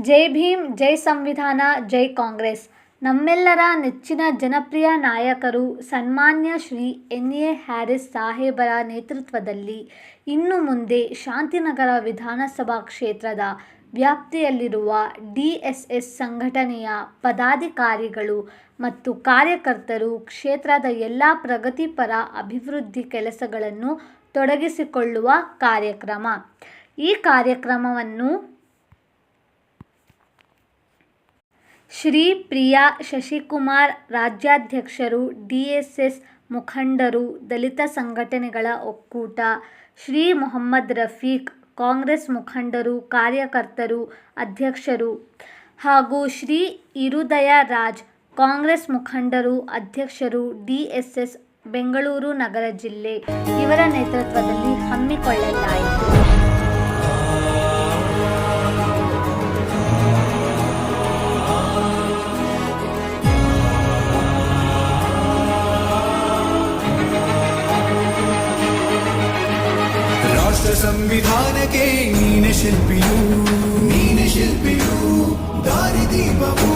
ಜೈ ಭೀಮ್, ಜೈ ಸಂವಿಧಾನ, ಜೈ ಕಾಂಗ್ರೆಸ್. ನಮ್ಮೆಲ್ಲರ ನೆಚ್ಚಿನ ಜನಪ್ರಿಯ ನಾಯಕರು ಸನ್ಮಾನ್ಯ ಶ್ರೀ ಎನ್.ಎ. ಹ್ಯಾರಿಸ್ ಸಾಹೇಬರ ನೇತೃತ್ವದಲ್ಲಿ ಇನ್ನು ಮುಂದೆ ಶಾಂತಿನಗರ ವಿಧಾನಸಭಾ ಕ್ಷೇತ್ರದ ವ್ಯಾಪ್ತಿಯಲ್ಲಿರುವ ಡಿಎಸ್ಎಸ್ ಸಂಘಟನೆಯ ಪದಾಧಿಕಾರಿಗಳು ಮತ್ತು ಕಾರ್ಯಕರ್ತರು ಕ್ಷೇತ್ರದ ಎಲ್ಲ ಪ್ರಗತಿಪರ ಅಭಿವೃದ್ಧಿ ಕೆಲಸಗಳನ್ನು ತೊಡಗಿಸಿಕೊಳ್ಳುವ ಕಾರ್ಯಕ್ರಮ. ಈ ಕಾರ್ಯಕ್ರಮವನ್ನು ಶ್ರೀ ಪ್ರಿಯಾ ಶಶಿಕುಮಾರ್, ರಾಜ್ಯಾಧ್ಯಕ್ಷರು, ಡಿಎಸ್ಎಸ್ ಮುಖಂಡರು, ದಲಿತ ಸಂಘಟನೆಗಳ ಒಕ್ಕೂಟ, ಶ್ರೀ ಮೊಹಮ್ಮದ್ ರಫೀಕ್, ಕಾಂಗ್ರೆಸ್ ಮುಖಂಡರು, ಕಾರ್ಯಕರ್ತರು, ಅಧ್ಯಕ್ಷರು ಹಾಗೂ ಶ್ರೀ ಇರುದಯ ರಾಜ್, ಕಾಂಗ್ರೆಸ್ ಮುಖಂಡರು, ಅಧ್ಯಕ್ಷರು, ಡಿಎಸ್ಎಸ್ ಬೆಂಗಳೂರು ನಗರ ಜಿಲ್ಲೆ ಇವರ ನೇತೃತ್ವದಲ್ಲಿ ಹಮ್ಮಿಕೊಳ್ಳಲಾಯಿತು. ರಾಷ್ಟ್ರ ಸಂವಿಧಾನಕ್ಕೆ ನೀನೆ ಶಿಲ್ಪಿಯು ದಾರಿದೀಪವು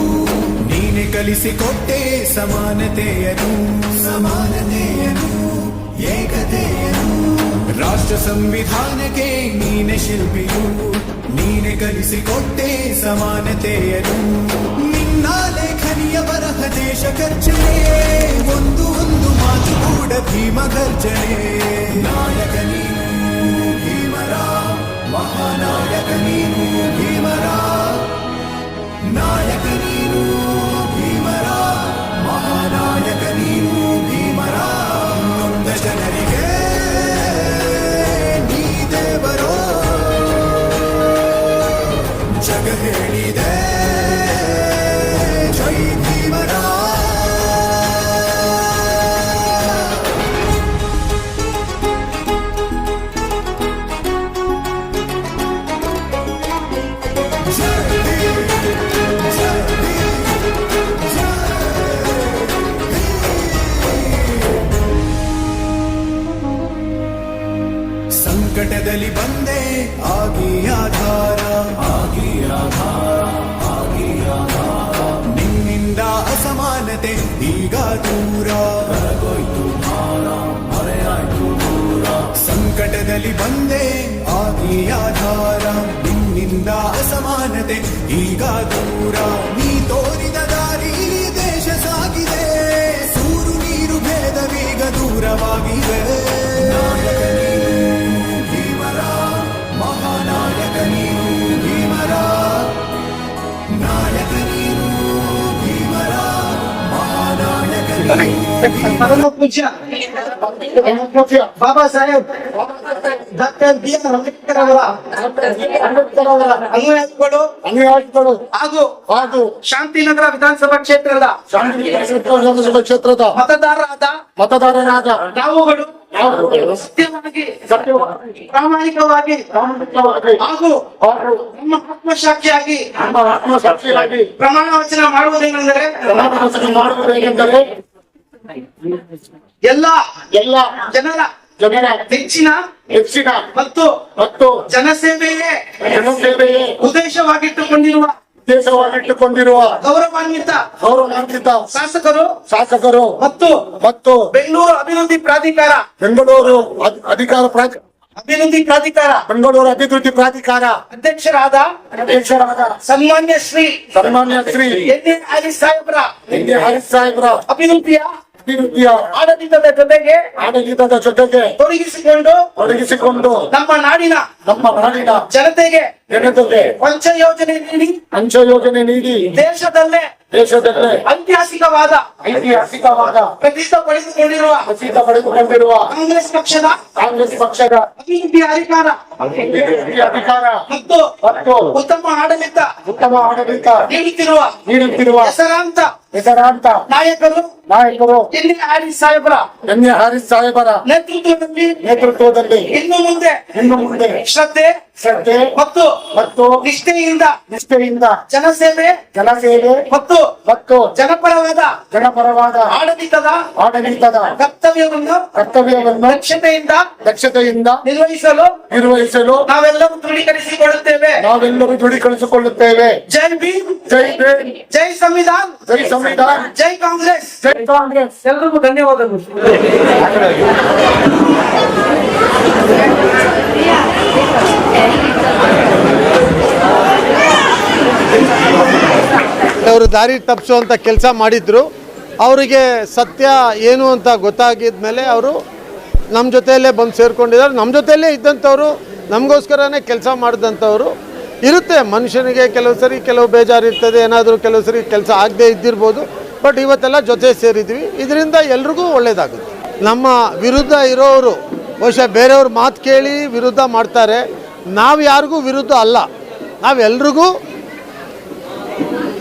ನೀನೆ ಕಲಿಸಿಕೊಟ್ಟೆ ಸಮಾನತೆಯನು ಏಕತೆಯನು. ರಾಷ್ಟ್ರ ಸಂವಿಧಾನಕ್ಕೆ ನೀನೆ ಶಿಲ್ಪಿಯು ನೀನೆ ಕಲಿಸಿಕೊಟ್ಟೆ ಸಮಾನತೆಯನು. ನಿನ್ನ ಲೇಖನಿಯ ಬರಹ ದೇಶ ಖರ್ಚನೆ ಒಂದು ಮಾತು ಕೂಡ ಭೀಮ ಗರ್ಜನೆ. ನಾಯಕ ನೀನು ಭೀಮರ, ಮಹಾನಾಯಕ ನೀನು ಭೀಮರ, ನಾಯಕ ನೀನು ಭೀಮರ, ಮಹಾನಾಯಕ ನೀನು ಭೀಮರ. ನೊಂದ ಜನರಿಗೆ ನೀ ದೇವರೋ ಜಗ ಹೇಳಿದೆ ಜೈ ಭೀಮರ. ಸಂಕಟದಲ್ಲಿ ಬಂದೆ ಆಗಿ ಆಧಾರ ನಿನ್ನಿಂದ ಅಸಮಾನತೆ ಈಗ ದೂರ ಕರಗೋಯ್ತು ಭಾರ ಮರೆಯಾಯ್ತು ದೂರ. ಸಂಕಟದಲ್ಲಿ ಬಂದೆ ಆಗಿ ಆಧಾರ ನಿನ್ನಿಂದ ಅಸಮಾನತೆ ಈಗ ದೂರ. ನೀ ತೋರಿದ ದಾರಿ ದೇಶ ಸಾಗಿದೆ, ಸೂರು ನೀರು ಭೇದವೀಗ ದೂರವಾಗಿದೆ. ನಾಯಕ ನೀನು ಭೀಮರ, ಮಹಾನಾಯಕ ನೀನು ಭೀಮರ, ನಾಯಕ ನೀನು ಭೀಮರ, ಮಹಾನಾಯಕ ಪರಮ ಪೂಜ್ಯ Baba Saheb doctor B R Ambedkar ಅವರ ಅನುಯಾಯಿಗಳು ಹಾಗೂ ಶಾಂತಿನಗರ ವಿಧಾನಸಭಾ ಕ್ಷೇತ್ರದ ಮತದಾರರಾದ ನಾವುಗಳು ಸತ್ಯವಾಗಿ ಪ್ರಾಮಾಣಿಕವಾಗಿ ಹಾಗೂ ನಮ್ಮ ಆತ್ಮಸಾಕ್ಷಿಯಾಗಿ ಪ್ರಮಾಣ ವಚನ ಮಾಡುವುದೇನೆಂದರೆ ಎಲ್ಲ ಜನರ ಹೆಚ್ಚಿನ ಮತ್ತು ಜನಸೇವೆಯೇ ಉದ್ದೇಶವಾಗಿಟ್ಟುಕೊಂಡಿರುವ ಗೌರವಾನ್ವಿತ ಶಾಸಕರು ಮತ್ತು ಬೆಂಗಳೂರು ಅಭಿವೃದ್ಧಿ ಪ್ರಾಧಿಕಾರ ಅಧ್ಯಕ್ಷರಾದ ಸನ್ಮಾನ್ಯ ಶ್ರೀ ಎನ್.ಎ. ಹ್ಯಾರಿಸ್ ಸಾಹೇಬ್ರ ಅಭಿವೃದ್ಧಿಯ ಆಡಳಿತದ ಜೊತೆಗೆ ತೊಡಗಿಸಿಕೊಂಡು ನಮ್ಮ ನಾಡಿನ ಜನತೆಗೆ ಪಂಚ ಯೋಜನೆ ನೀಡಿ ದೇಶದಲ್ಲೇ ಐತಿಹಾಸಿಕವಾದ ಪ್ರತಿಷ್ಠ ಪಡೆದುಕೊಂಡಿರುವ ಕಾಂಗ್ರೆಸ್ ಪಕ್ಷದ ಅಭಿವೃದ್ಧಿ ಅಧಿಕಾರ ಮತ್ತು ಉತ್ತಮ ಆಡಳಿತ ನೀಡುತ್ತಿರುವ ಹೆಸರಾಂತ ನಾಯಕರು ಎನ್.ಎ. ಹ್ಯಾರಿಸ್ ಸಾಹೇಬರ ನೇತೃತ್ವದಲ್ಲಿ ಇನ್ನು ಮುಂದೆ ಶ್ರದ್ಧೆ ಮತ್ತು ಮತ್ತು ನಿಷ್ಠೆಯಿಂದ ನಿಷ್ಠೆಯಿಂದ ಜನಸೇವೆ ಜನಸೇವೆ ಮತ್ತು ಮತ್ತು ಜನಪರವಾದ ಆಡಳಿತದ ಕರ್ತವ್ಯವನ್ನು ದಕ್ಷತೆಯಿಂದ ನಿರ್ವಹಿಸಲು ನಾವೆಲ್ಲರೂ ದೃಢೀಕರಿಸಿಕೊಳ್ಳುತ್ತೇವೆ. ಜೈ ಭೀಮ್, ಜೈ ಸಂವಿಧಾನ್, ಜೈ ಕಾಂಗ್ರೆಸ್. ಎಲ್ರಿಗೂ ಧನ್ಯವಾದಗಳು. ಅವರು ದಾರಿ ತಪ್ಪಿಸುವಂಥ ಕೆಲಸ ಮಾಡಿದ್ರು. ಅವರಿಗೆ ಸತ್ಯ ಏನು ಅಂತ ಗೊತ್ತಾಗಿದ ಮೇಲೆ ಅವರು ನಮ್ಮ ಜೊತೆಯಲ್ಲೇ ಬಂದು ಸೇರ್ಕೊಂಡಿದ್ದಾರೆ. ನಮ್ಮ ಜೊತೆಯಲ್ಲೇ ಇದ್ದಂಥವ್ರು, ನಮಗೋಸ್ಕರನೇ ಕೆಲಸ ಮಾಡಿದಂಥವ್ರು. ಇರುತ್ತೆ ಮನುಷ್ಯನಿಗೆ ಕೆಲವು ಸರಿ ಕೆಲವು ಬೇಜಾರು ಇರ್ತದೆ, ಏನಾದರೂ ಕೆಲವು ಸರಿ ಕೆಲಸ ಆಗದೆ ಇದ್ದಿರ್ಬೋದು. ಬಟ್ ಇವತ್ತೆಲ್ಲ ಜೊತೆ ಸೇರಿದ್ವಿ, ಇದರಿಂದ ಎಲ್ರಿಗೂ ಒಳ್ಳೆಯದಾಗುತ್ತೆ. ನಮ್ಮ ವಿರುದ್ಧ ಇರೋರು ಬಹುಶಃ ಬೇರೆಯವ್ರ ಮಾತು ಕೇಳಿ ವಿರುದ್ಧ ಮಾಡ್ತಾರೆ. ನಾವು ಯಾರಿಗೂ ವಿರುದ್ಧ ಅಲ್ಲ, ನಾವೆಲ್ರಿಗೂ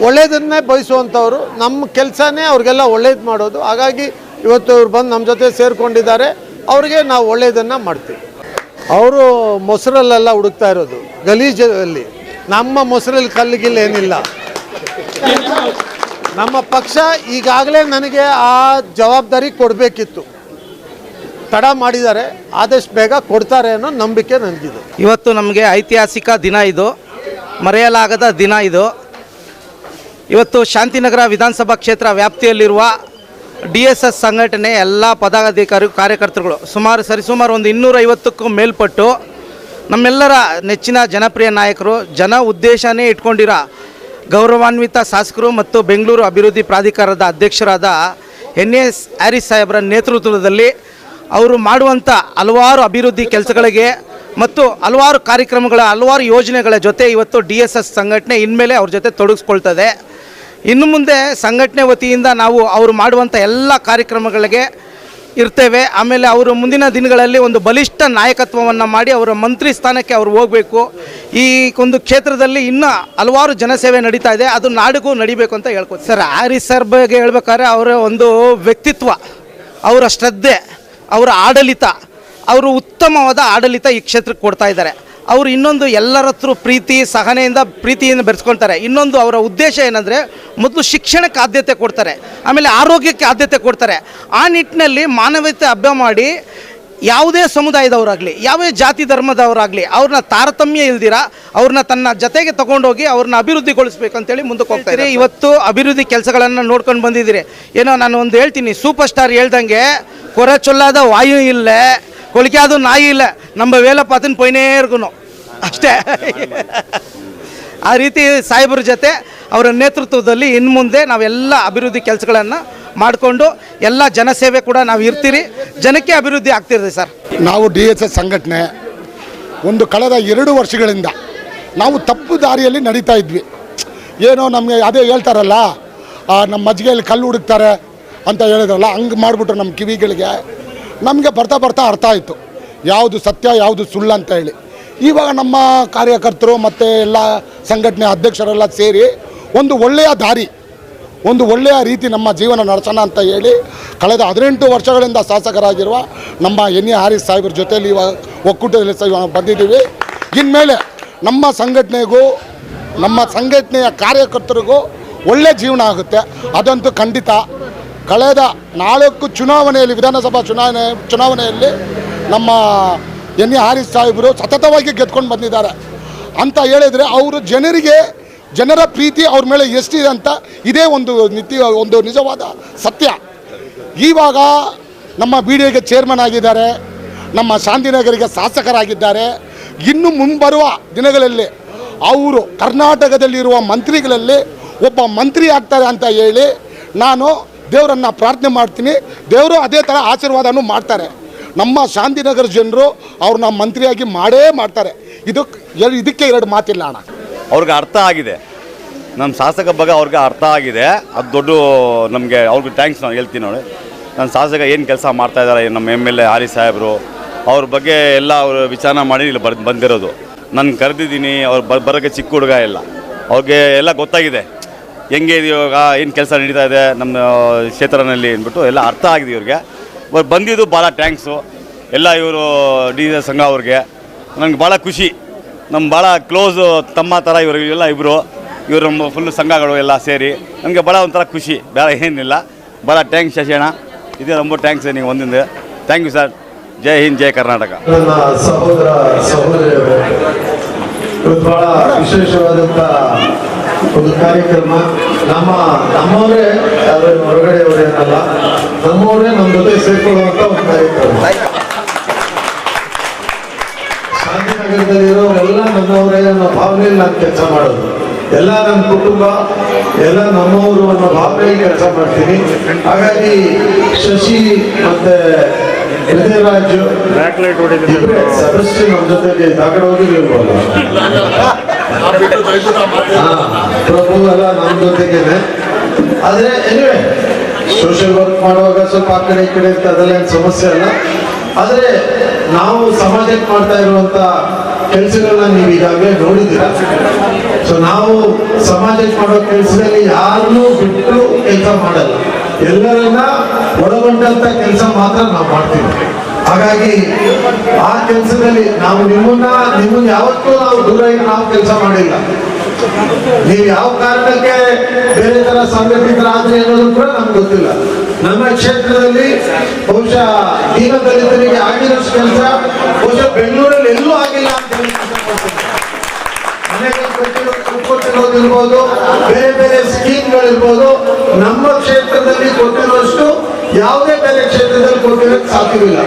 ಒಳ್ಳೆಯದನ್ನೇ ಬಯಸುವಂಥವ್ರು. ನಮ್ಮ ಕೆಲಸನೇ ಅವ್ರಿಗೆಲ್ಲ ಒಳ್ಳೇದು ಮಾಡೋದು. ಹಾಗಾಗಿ ಇವತ್ತು ಇವ್ರು ಬಂದು ನಮ್ಮ ಜೊತೆ ಸೇರಿಕೊಂಡಿದ್ದಾರೆ, ಅವ್ರಿಗೆ ನಾವು ಒಳ್ಳೆಯದನ್ನು ಮಾಡ್ತೀವಿ. ಅವರು ಮೊಸರಲ್ಲೆಲ್ಲ ಹುಡುಕ್ತಾ ಇರೋದು ಗಲೀಜಲ್ಲಿ. ನಮ್ಮ ಮೊಸರಲ್ಲಿ ಕಲ್ಲಿಗಿಲ್ಲ ಏನಿಲ್ಲ. ನಮ್ಮ ಪಕ್ಷ ಈಗಾಗಲೇ ನನಗೆ ಆ ಜವಾಬ್ದಾರಿ ಕೊಡಬೇಕಿತ್ತು, ತಡ ಮಾಡಿದ್ದಾರೆ. ಆದಷ್ಟು ಬೇಗ ಕೊಡ್ತಾರೆ ಅನ್ನೋ ನಂಬಿಕೆ ನನಗಿದೆ. ಇವತ್ತು ನಮಗೆ ಐತಿಹಾಸಿಕ ದಿನ, ಇದು ಮರೆಯಲಾಗದ ದಿನ. ಇವತ್ತು ಶಾಂತಿನಗರ ವಿಧಾನಸಭಾ ಕ್ಷೇತ್ರ ವ್ಯಾಪ್ತಿಯಲ್ಲಿರುವ DSS ಸಂಘಟನೆ ಎಲ್ಲ ಪದಾಧಿಕಾರಿ ಕಾರ್ಯಕರ್ತರುಗಳು ಸರಿಸುಮಾರು ಒಂದು 250ಕ್ಕೂ ಮೇಲ್ಪಟ್ಟು ನಮ್ಮೆಲ್ಲರ ನೆಚ್ಚಿನ ಜನಪ್ರಿಯ ನಾಯಕರು, ಜನ ಉದ್ದೇಶನೇ ಇಟ್ಕೊಂಡಿರೋ ಗೌರವಾನ್ವಿತ ಶಾಸಕರು ಮತ್ತು ಬೆಂಗಳೂರು ಅಭಿವೃದ್ಧಿ ಪ್ರಾಧಿಕಾರದ ಅಧ್ಯಕ್ಷರಾದ NS ಹ್ಯಾರಿಸ್ ಸಾಹೇಬರ ನೇತೃತ್ವದಲ್ಲಿ ಅವರು ಮಾಡುವಂಥ ಹಲವಾರು ಅಭಿವೃದ್ಧಿ ಕೆಲಸಗಳಿಗೆ ಮತ್ತು ಹಲವಾರು ಕಾರ್ಯಕ್ರಮಗಳ, ಹಲವಾರು ಯೋಜನೆಗಳ ಜೊತೆ ಇವತ್ತು DSS ಸಂಘಟನೆ ಇನ್ಮೇಲೆ ಅವ್ರ ಜೊತೆ ತೊಡಗಿಸ್ಕೊಳ್ತದೆ. ಇನ್ನು ಮುಂದೆ ಸಂಘಟನೆ ವತಿಯಿಂದ ನಾವು ಅವರು ಮಾಡುವಂಥ ಎಲ್ಲ ಕಾರ್ಯಕ್ರಮಗಳಿಗೆ ಇರ್ತೇವೆ. ಆಮೇಲೆ ಅವರು ಮುಂದಿನ ದಿನಗಳಲ್ಲಿ ಒಂದು ಬಲಿಷ್ಠ ನಾಯಕತ್ವವನ್ನು ಮಾಡಿ ಅವರ ಮಂತ್ರಿ ಸ್ಥಾನಕ್ಕೆ ಅವರು ಹೋಗಬೇಕು. ಈ ಒಂದು ಕ್ಷೇತ್ರದಲ್ಲಿ ಇನ್ನೂ ಹಲವಾರು ಜನಸೇವೆ ನಡೀತಾ ಇದೆ, ಅದು ನಾಡಿಗೂ ನಡಿಬೇಕು ಅಂತ ಹೇಳ್ಕೊತೀವಿ. ಸರ್ ಹ್ಯಾರಿಸ್ ಸರ್ ಬಗ್ಗೆ ಹೇಳ್ಬೇಕಾದ್ರೆ ಅವರ ಒಂದು ವ್ಯಕ್ತಿತ್ವ, ಅವರ ಶ್ರದ್ಧೆ, ಅವರ ಆಡಳಿತ, ಅವರು ಉತ್ತಮವಾದ ಆಡಳಿತ ಈ ಕ್ಷೇತ್ರಕ್ಕೆ ಕೊಡ್ತಾ ಇದ್ದಾರೆ. ಅವರು ಇನ್ನೊಂದು ಎಲ್ಲರ ಹತ್ರ ಪ್ರೀತಿಯಿಂದ ಬೆರೆಸ್ಕೊಳ್ತಾರೆ. ಇನ್ನೊಂದು ಅವರ ಉದ್ದೇಶ ಏನಂದರೆ, ಮೊದಲು ಶಿಕ್ಷಣಕ್ಕೆ ಆದ್ಯತೆ ಕೊಡ್ತಾರೆ, ಆಮೇಲೆ ಆರೋಗ್ಯಕ್ಕೆ ಆದ್ಯತೆ ಕೊಡ್ತಾರೆ. ಆ ನಿಟ್ಟಿನಲ್ಲಿ ಮಾನವೀಯತೆ ಹಬ್ಬ ಮಾಡಿ ಯಾವುದೇ ಸಮುದಾಯದವರಾಗಲಿ, ಯಾವುದೇ ಜಾತಿ ಧರ್ಮದವರಾಗಲಿ ಅವ್ರನ್ನ ತಾರತಮ್ಯ ಇಲ್ದಿರ ಅವ್ರನ್ನ ತನ್ನ ಜೊತೆಗೆ ತೊಗೊಂಡೋಗಿ ಅವ್ರನ್ನ ಅಭಿವೃದ್ಧಿಗೊಳಿಸ್ಬೇಕು ಅಂತೇಳಿ ಮುಂದಕ್ಕೆ ಹೋಗ್ತಾರೆ. ಇವತ್ತು ಅಭಿವೃದ್ಧಿ ಕೆಲಸಗಳನ್ನು ನೋಡ್ಕೊಂಡು ಬಂದಿದ್ದೀರಿ. ಏನೋ ನಾನು ಒಂದು ಹೇಳ್ತೀನಿ, ಸೂಪರ್ ಸ್ಟಾರ್ ಹೇಳ್ದಂಗೆ ಕೊರೆ ಚೊಲ್ಲಾದ ವಾಯು ಇಲ್ಲ, ಕೊಳಿಕಾದು ನಾಯಿ ಇಲ್ಲ, ನಮ್ಮ ವೇಲಪಾತನ ಪೈನೇರ್ಗು ಅಷ್ಟೇ. ಆ ರೀತಿ ಸಾಹೇಬ್ರ ಜೊತೆ ಅವರ ನೇತೃತ್ವದಲ್ಲಿ ಇನ್ನು ಮುಂದೆ ನಾವೆಲ್ಲ ಅಭಿವೃದ್ಧಿ ಕೆಲಸಗಳನ್ನು ಮಾಡಿಕೊಂಡು ಎಲ್ಲ ಜನಸೇವೆ ಕೂಡ ನಾವು ಇರ್ತೀರಿ, ಜನಕ್ಕೆ ಅಭಿವೃದ್ಧಿ ಆಗ್ತಿರ್ತದೆ. ಸರ್ ನಾವು DSS ಸಂಘಟನೆ ಒಂದು ಕಳೆದ 2 ವರ್ಷಗಳಿಂದ ನಾವು ತಪ್ಪು ದಾರಿಯಲ್ಲಿ ನಡೀತಾ ಇದ್ವಿ. ಏನೋ ನಮಗೆ ಅದೇ ಹೇಳ್ತಾರಲ್ಲ, ನಮ್ಮ ಮಜ್ಜಿಗೆಯಲ್ಲಿ ಕಲ್ಲು ಹುಡುಕ್ತಾರೆ ಅಂತ ಹೇಳಿದ್ರಲ್ಲ, ಹಂಗೆ ಮಾಡಿಬಿಟ್ರು ನಮ್ಮ ಕಿವಿಗಳಿಗೆ. ನಮಗೆ ಬರ್ತಾ ಅರ್ಥ ಆಯಿತು ಯಾವುದು ಸತ್ಯ ಯಾವುದು ಸುಳ್ಳು ಅಂತ ಹೇಳಿ. ಇವಾಗ ನಮ್ಮ ಕಾರ್ಯಕರ್ತರು ಮತ್ತು ಎಲ್ಲ ಸಂಘಟನೆ ಅಧ್ಯಕ್ಷರೆಲ್ಲ ಸೇರಿ ಒಂದು ಒಳ್ಳೆಯ ದಾರಿ, ಒಂದು ಒಳ್ಳೆಯ ರೀತಿ ನಮ್ಮ ಜೀವನ ನಡೆಸೋಣ ಅಂತ ಹೇಳಿ ಕಳೆದ 18 ವರ್ಷಗಳಿಂದ ಶಾಸಕರಾಗಿರುವ ನಮ್ಮ NS ಹ್ಯಾರಿಸ್ ಸಾಹೇಬ್ರ ಜೊತೆಯಲ್ಲಿ ಇವಾಗ ಒಕ್ಕೂಟದಲ್ಲಿ ಬಂದಿದ್ದೀವಿ. ಇನ್ಮೇಲೆ ನಮ್ಮ ಸಂಘಟನೆಗೂ ನಮ್ಮ ಸಂಘಟನೆಯ ಕಾರ್ಯಕರ್ತರಿಗೂ ಒಳ್ಳೆಯ ಜೀವನ ಆಗುತ್ತೆ, ಅದಂತೂ ಖಂಡಿತ. ಕಳೆದ 4 ಚುನಾವಣೆಯಲ್ಲಿ, ವಿಧಾನಸಭಾ ಚುನಾವಣೆಯಲ್ಲಿ ನಮ್ಮ NS ಹ್ಯಾರಿಸ್ ಸಾಹೇಬರು ಸತತವಾಗಿ ಗೆದ್ಕೊಂಡು ಬಂದಿದ್ದಾರೆ ಅಂತ ಹೇಳಿದರೆ, ಅವರು ಜನರ ಪ್ರೀತಿ ಅವ್ರ ಮೇಲೆ ಎಷ್ಟಿದೆ ಅಂತ ಇದೇ ಒಂದು ನಿಜವಾದ ಸತ್ಯ. ಇವಾಗ ನಮ್ಮ BDAಗೆ ಚೇರ್ಮನ್ ಆಗಿದ್ದಾರೆ, ನಮ್ಮ ಶಾಂತಿನಗರಿಗೆ ಶಾಸಕರಾಗಿದ್ದಾರೆ. ಇನ್ನು ಮುಂಬರುವ ದಿನಗಳಲ್ಲಿ ಅವರು ಕರ್ನಾಟಕದಲ್ಲಿರುವ ಮಂತ್ರಿಗಳಲ್ಲಿ ಒಬ್ಬ ಮಂತ್ರಿ ಆಗ್ತಾರೆ ಅಂತ ಹೇಳಿ ನಾನು ದೇವರನ್ನು ಪ್ರಾರ್ಥನೆ ಮಾಡ್ತೀನಿ. ದೇವರು ಅದೇ ಥರ ಆಶೀರ್ವಾದನೂ ಮಾಡ್ತಾರೆ. ನಮ್ಮ ಶಾಂತಿನಗರ ಜನರು ಅವ್ರನ್ನ ಮಂತ್ರಿಯಾಗಿ ಮಾಡ್ತಾರೆ. ಇದಕ್ಕೆ 2 ಮಾತಿಲ್ಲ ಅಣ್ಣ. ಅವ್ರಿಗೆ ಅರ್ಥ ಆಗಿದೆ, ನಮ್ಮ ಶಾಸಕ ಬಗ್ಗೆ ಅವ್ರಿಗೆ ಅರ್ಥ ಆಗಿದೆ. ಅದು ದೊಡ್ಡ ನಮಗೆ ಅವ್ರಿಗೆ ಥ್ಯಾಂಕ್ಸ್ ನಾನು ಹೇಳ್ತೀನಿ. ನೋಡಿ, ನನ್ನ ಶಾಸಕ ಏನು ಕೆಲಸ ಮಾಡ್ತಾಯಿದ್ದಾರೆ, ನಮ್ಮ MLA ಹ್ಯಾರಿಸ್ ಸಾಹೇಬರು, ಅವ್ರ ಬಗ್ಗೆ ಎಲ್ಲ ಅವರು ವಿಚಾರ ಮಾಡಿ ಇಲ್ಲಿ ಬಂದಿರೋದು. ನಾನು ಕರೆದಿದ್ದೀನಿ, ಅವ್ರು ಬರೋಕ್ಕೆ ಚಿಕ್ಕ ಹುಡುಗ ಇಲ್ಲ, ಅವ್ರಿಗೆ ಎಲ್ಲ ಗೊತ್ತಾಗಿದೆ ಹೆಂಗೆ ಇವಾಗ ಏನು ಕೆಲಸ ನಡೀತಾ ಇದೆ ನಮ್ಮ ಕ್ಷೇತ್ರದಲ್ಲಿ ಅಂದ್ಬಿಟ್ಟು ಎಲ್ಲ ಅರ್ಥ ಆಗಿದೆ ಇವ್ರಿಗೆ. ಬಂದಿದ್ದು ಭಾಳ ಥ್ಯಾಂಕ್ಸು ಎಲ್ಲ ಇವರು DSS ಸಂಘ ಅವ್ರಿಗೆ. ನನಗೆ ಭಾಳ ಖುಷಿ ನಮ್ಮ ಭಾಳ ಕ್ಲೋಸು ತಮ್ಮ ಥರ ಇವರೆಲ್ಲ ಇವರು ನಮ್ಮ ಫುಲ್ಲು ಸಂಘಗಳು ಎಲ್ಲ ಸೇರಿ ನಮಗೆ ಭಾಳ ಒಂಥರ ಖುಷಿ, ಬೇರೆ ಏನಿಲ್ಲ. ಭಾಳ ಥ್ಯಾಂಕ್ಸ್ ಶಶಿಯಣ್ಣ, ಇದೇ ரொம்ப ಥ್ಯಾಂಕ್ಸ್ ನೀವು ಒಂದಿಂದ. Thank you sir. ಜೈ ಹಿಂದ್, ಜೈ ಕರ್ನಾಟಕ. ನನ್ನ ಸಹೋದರ ಸಹೋದರಿಯರು, ಇವತ್ತು ಬಹಳ ವಿಶೇಷವಾದಂಥ ಒಂದು ಕಾರ್ಯಕ್ರಮ. ನಮ್ಮವರೇ ಯಾರು ಹೊರಗಡೆಯವರೇನಲ್ಲ, ನಮ್ಮವರೇ ನಮ್ಮ ಜೊತೆ ಸೇರ್ಕೊಳ್ಳುವಂಥ ಒಂದು ಕಾರ್ಯಕ್ರಮ. ಶಾಂತಿನಗರದಲ್ಲಿರೋರೆಲ್ಲ ನಮ್ಮವರೇ ಅನ್ನೋ ಭಾವನೆಯಲ್ಲಿ ನಾನು ಕೆಲಸ ಮಾಡೋದು. ಎಲ್ಲ ನನ್ನ ಕುಟುಂಬ, ಎಲ್ಲ ನಮ್ಮವರು ಅನ್ನೋ ಭಾವನೆಯಲ್ಲಿ ಕೆಲಸ ಮಾಡ್ತೀನಿ. ಹಾಗಾಗಿ ಶಶಿ ಮತ್ತೆ ಹೃದಯರಾಜ್ ಇಬ್ಬರೇ ಸದಸ್ಯರು ನಮ್ಮ ಜೊತೆಗೆ ದಾಖಲೆ ಹೋಗಿರ್ಬೋದು. ಪ್ರಭು ಎಲ್ಲ ನಮ್ಮ ಜೊತೆಗೇನೆ. ಆದರೆ ಎನಿವೆ ಸೋಷಿಯಲ್ ವರ್ಕ್ ಮಾಡುವಾಗ ಸ್ವಲ್ಪ ಆ ಕಡೆ ಈ ಕಡೆ ಅಂತ ಅದೆಲ್ಲ ಏನು ಸಮಸ್ಯೆ ಅಲ್ಲ. ಆದರೆ ನಾವು ಸಮಾಜಕ್ಕೆ ಮಾಡ್ತಾ ಇರುವಂತ ಕೆಲಸಗಳನ್ನ ನೀವು ಈಗಾಗಲೇ ನೋಡಿದ್ದೀರ. ಸೊ ನಾವು ಸಮಾಜಕ್ಕೆ ಮಾಡೋ ಕೆಲಸದಲ್ಲಿ ಯಾರನ್ನೂ ಬಿಟ್ಟು ಕೆಲಸ ಮಾಡಲ್ಲ, ಎಲ್ಲರನ್ನ ಒಳಗೊಂಡಂತ ಕೆಲಸ ಮಾತ್ರ ನಾವು ಮಾಡ್ತೀವಿ. ಹಾಗಾಗಿ ಆ ಕೆಲಸದಲ್ಲಿ ನಾವು ನಿಮ್ಮನ್ನ ಯಾವತ್ತೂ ನಾವು ದೂರ ಇದ್ದು ನಾವು ಕೆಲಸ ಮಾಡಿಲ್ಲ. ನೀವು ಯಾವ ಕಾರಣಕ್ಕೆ ಬೇರೆ ತರ ಸಂಘಟಿತರಾದ್ರಿ ಅನ್ನೋದು ಕೂಡ ನಮ್ಗೆ ಗೊತ್ತಿಲ್ಲ. ನಮ್ಮ ಕ್ಷೇತ್ರದಲ್ಲಿ ಬಹುಶಃ ದೀನ ದಲಿತರಿಗೆ ಆಗಿರೋಷ್ಟು ಕೆಲಸ ಬಹುಶಃ ಬೆಂಗಳೂರಲ್ಲಿ ಎಲ್ಲೂ ಆಗಿಲ್ಲ ಅಂತ ಹೇಳಿ ಮನೆಗೆ ಕೊಟ್ಟಿರೋದಿರ್ಬೋದು, ಬೇರೆ ಬೇರೆ ಸ್ಕೀಮ್ಗಳಿರ್ಬೋದು, ನಮ್ಮ ಕ್ಷೇತ್ರದಲ್ಲಿ ಕೊಟ್ಟಿರೋಷ್ಟು ಯಾವುದೇ ಬೇರೆ ಕ್ಷೇತ್ರದಲ್ಲಿ ಕೊಟ್ಟಿರೋಕ್ಕೆ ಸಾಧ್ಯವಿಲ್ಲ.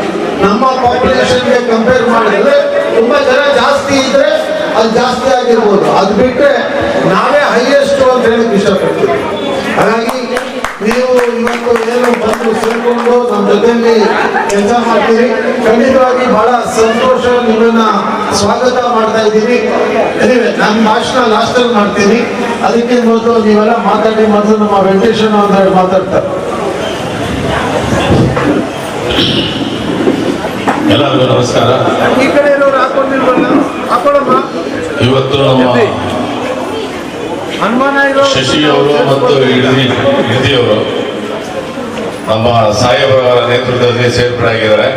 ನಮ್ಮ ಪಾಪ್ಯುಲೇಷನ್ಗೆ ಕಂಪೇರ್ ಮಾಡಿದ್ರೆ ತುಂಬಾ ಜನ ಜಾಸ್ತಿ ಇದ್ರೆ ಅದು ಜಾಸ್ತಿ ಆಗಿರ್ಬೋದು, ಅದು ಬಿಟ್ಟರೆ ನಾವೇ ಹೈಯೆಸ್ಟ್ ಅಂತ ಹೇಳಕ್ ಇಷ್ಟಪಡ್ತೀವಿ. ಹಾಗಾಗಿ ನೀವು ಇವತ್ತು ಏನು ಬಂದು ಸೇರ್ಕೊಂಡು ನಮ್ಮ ಜೊತೆಯಲ್ಲಿ ಕೆಲಸ ಮಾಡ್ತೀರಿ, ಖಂಡಿತವಾಗಿ ಬಹಳ ಸಂತೋಷ. ನಿಮ್ಮನ್ನ ಸ್ವಾಗತ ಮಾಡ್ತಾ ಇದ್ದೀನಿ. ನನ್ನ ಭಾಷಣ ಲಾಸ್ಟ್ ಅಲ್ಲಿ ಮಾಡ್ತೀನಿ, ಅದಕ್ಕೆ ಮೊದಲು ನೀವೆಲ್ಲ ಮಾತಾಡಿ. ಮೊದಲು ನಮ್ಮ ವೆಂಕಟೇಶನ್ ಅಂತ ಮಾತಾಡ್ತಾರೆ. ಎಲ್ಲರಿಗೂ ನಮಸ್ಕಾರ. ಈ ಕಡೆ ಇರೋರು ಹಾಕೊಂಡಿಲ್ವಲ್ಲ, ಹಾಕೊಳ್ಳಮ್ಮ. ಇವತ್ತು ನಮ್ಮ ಶಶಿ ಅವರು ಮತ್ತು ಇಡಿದಿಯವರು ನಮ್ಮ ಸಾಹೇಬರ ನೇತೃತ್ವದಲ್ಲಿ ಸೇರ್ಪಡೆ ಆಗಿದ್ದಾರೆ.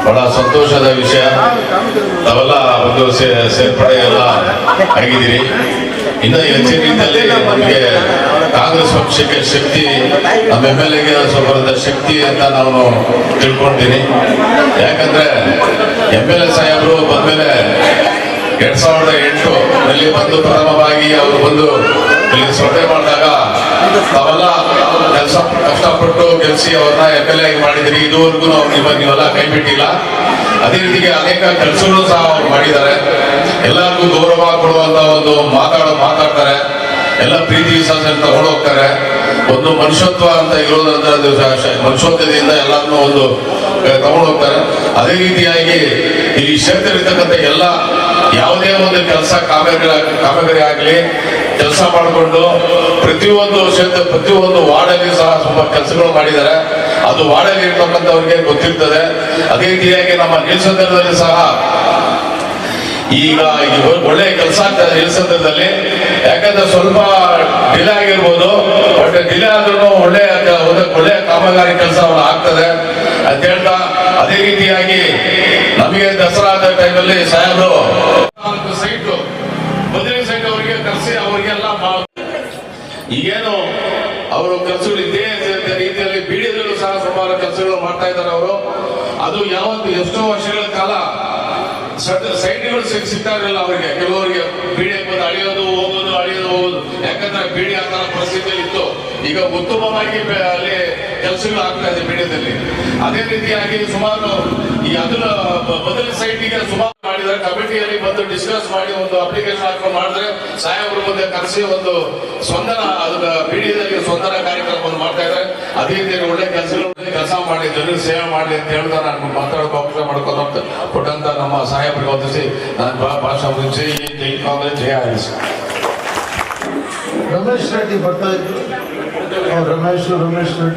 ಬಹಳ ಸಂತೋಷದ ವಿಷಯ. ತಾವೆಲ್ಲ ಒಂದು ಸೇರ್ಪಡೆ ಎಲ್ಲ ಆಗಿದ್ದೀರಿ. ಇನ್ನು ಹೆಚ್ಚಿನ ರೀತಿಯಲ್ಲಿ ನಮಗೆ ಕಾಂಗ್ರೆಸ್ ಪಕ್ಷಕ್ಕೆ ಶಕ್ತಿ, ನಮ್ಮ MLAಗೆ ಸ್ವಲ್ಪ ಶಕ್ತಿ ಅಂತ ನಾನು ತಿಳ್ಕೊಳ್ತೀನಿ. ಯಾಕಂದ್ರೆ MLA ಸಾಹೇಬರು ಬಂದ್ಮೇಲೆ 2008 ಬಂದು ಪ್ರಥಮವಾಗಿ ಅವರು ಬಂದು ಇಲ್ಲಿ ಸ್ಪರ್ಧೆ ಮಾಡಿದಾಗ ತಾವೆಲ್ಲ ಕಷ್ಟಪಟ್ಟು ಗೆಲ್ಸಿ ಅವ್ರನ್ನ MLA ಮಾಡಿದ್ರಿ. ಇದುವರೆಗೂ ನೀವೆಲ್ಲ ಕೈ ಬಿಟ್ಟಿಲ್ಲ. ಅದೇ ರೀತಿಗೆ ಅನೇಕ ಕೆಲಸಗಳು ಸಹ ಅವ್ರು ಮಾಡಿದ್ದಾರೆ. ಎಲ್ಲರಿಗೂ ಗೌರವ ಕೊಡುವಂತ ಒಂದು ಮಾತಾಡ್ತಾರೆ, ಎಲ್ಲ ಪ್ರೀತಿ ವಿಶ್ವಾಸ ತಗೊಂಡು ಹೋಗ್ತಾರೆ. ಒಂದು ಮನುಷ್ಯತ್ವ ಅಂತ ಇರೋದಂದ್ರೆ ಅದು ಮನುಷ್ಯತ್ವದಿಂದ ಎಲ್ಲರನ್ನೂ ಒಂದು ತಗೊಂಡು ಹೋಗ್ತಾರೆ. ಅದೇ ರೀತಿಯಾಗಿ ಇಲ್ಲಿ ಕ್ಷೇತ್ರದಲ್ಲಿರ್ತಕ್ಕಂಥ ಎಲ್ಲ ಯಾವುದೇ ಒಂದು ಕೆಲಸ ಕಾಮಗಾರಿ ಆಗಲಿ ಕೆಲಸ ಮಾಡಿಕೊಂಡು ಪ್ರತಿಯೊಂದು ವಾರ್ಡಲ್ಲಿ ಸಹ ತುಂಬಾ ಕೆಲಸಗಳು ಮಾಡಿದ್ದಾರೆ. ಅದು ವಾರ್ಡಲ್ಲಿ ಇರ್ತಕ್ಕಂಥವ್ರಿಗೆ ಗೊತ್ತಿರ್ತದೆ. ಅದೇ ರೀತಿಯಾಗಿ ನಮ್ಮ ನಿಲ್ಸಂದ್ರದಲ್ಲಿ ಸಹ ಈಗ ಒಳ್ಳೆ ಕೆಲಸ ಆಗ್ತದೆ ನಿಲ್ಸಂದ್ರದಲ್ಲಿ. ಯಾಕಂದ್ರೆ ಸ್ವಲ್ಪ ಡಿಲೇ ಆಗಿರ್ಬೋದು, ಬಟ್ ಡಿಲೇ ಆದ್ರೂ ಒಳ್ಳೆ ಕಾಮಗಾರಿ ಕೆಲಸ ಆಗ್ತದೆ ಅಂತ ಹೇಳ್ತಾ, ಅದೇ ರೀತಿಯಾಗಿ ನಮಗೆ ದಸರಾದ ಟೈಮಲ್ಲಿ ಸಾಹೇಬರು ಸೈಟ್ ಬದಲಿ ಸೈಟ್ ಅವರಿಗೆ ಕರೆಸಿ ಅವರಿಗೆಲ್ಲ ಈಗೇನು ಅವರು ಕೆಲಸಗಳು ಇದೇ ರೀತಿಯಲ್ಲಿ ಬೀಡಿಯಲ್ಲೂ ಸಹ ಸುಮಾರು ಕೆಲಸಗಳು ಮಾಡ್ತಾ ಇದ್ದಾರೆ ಅವರು. ಅದು ಎಷ್ಟೋ ವರ್ಷಗಳ ಕಾಲ ಸೈಟ್ಗಳು ಸಿಗ್ತಾ ಇರಲಿಲ್ಲ ಅವರಿಗೆ. ಕೆಲವರಿಗೆ ಬೀಡಿ ಬಂದು ಅಳಿಯೋದು ಹೋಗೋದು ಯಾಕಂದ್ರೆ ಬೀಡಿ ಆ ತರ ಪರಿಸ್ಥಿತಿಯಲ್ಲಿ ಇತ್ತು. ಈಗ ಉತ್ತಮವಾಗಿ ಅಲ್ಲಿ ಕೆಲಸಗಳು ಆಗ್ತಾ ಇದೆ ಬೀಡಿಯಲ್ಲಿ. ಅದೇ ರೀತಿಯಾಗಿ ಸುಮಾರು ಈ ಅದನ್ನ ಬದಲಿ ಸೈಟಿಗೆ ಸುಮಾರು ಮಾಡಿದ್ದಾರೆ. ಕಮಿಟಿಯಲ್ಲಿ ಬಂದು ಡಿಸ್ಕಸ್ ಮಾಡಿ ಒಂದು ಅಪ್ಲಿಕೇಶನ್ ಹಾಕೊಂಡು ಮಾಡಿದ್ರೆ ಸಾಹೇಬರು ಮುಂದೆ ಕರೆಸಿ ಒಂದು ಸ್ಪಂದನ, ಅದನ್ನ ಬೀಡಿಯಲ್ಲಿ ಸ್ಪಂದನ ಕಾರ್ಯಕ್ರಮವನ್ನು ಮಾಡ್ತಾ ಇದ್ದಾರೆ. ಅದೇ ರೀತಿ ಒಳ್ಳೆ ಕೆಲಸ ಮಾಡಿ ಜನರಿಗೆ ಸೇವೆ ಮಾಡಿ ಅಂತ ಹೇಳ್ತಾ ನಾನು ಮಾತಾಡೋಕೆ ಅವಕಾಶ ಮಾಡ್ಕೊಂಡು ಕೊಟ್ಟಂತ ನಮ್ಮ ಸಾಹೇಬರಿಗೆ ಹೊಂದಿಸಿ ನಾನು ಭಾಷಣ ಮುಗಿಸಿ ಜೈ ಕಾಂಗ್ರೆಸ್, ಜಯ ಆರಿಸಿ. ರಮೇಶ್ ರೆಡ್ಡಿ ಬರ್ತಾ ಇದ್ರು. ರಮೇಶ್ ರೆಡ್ಡಿ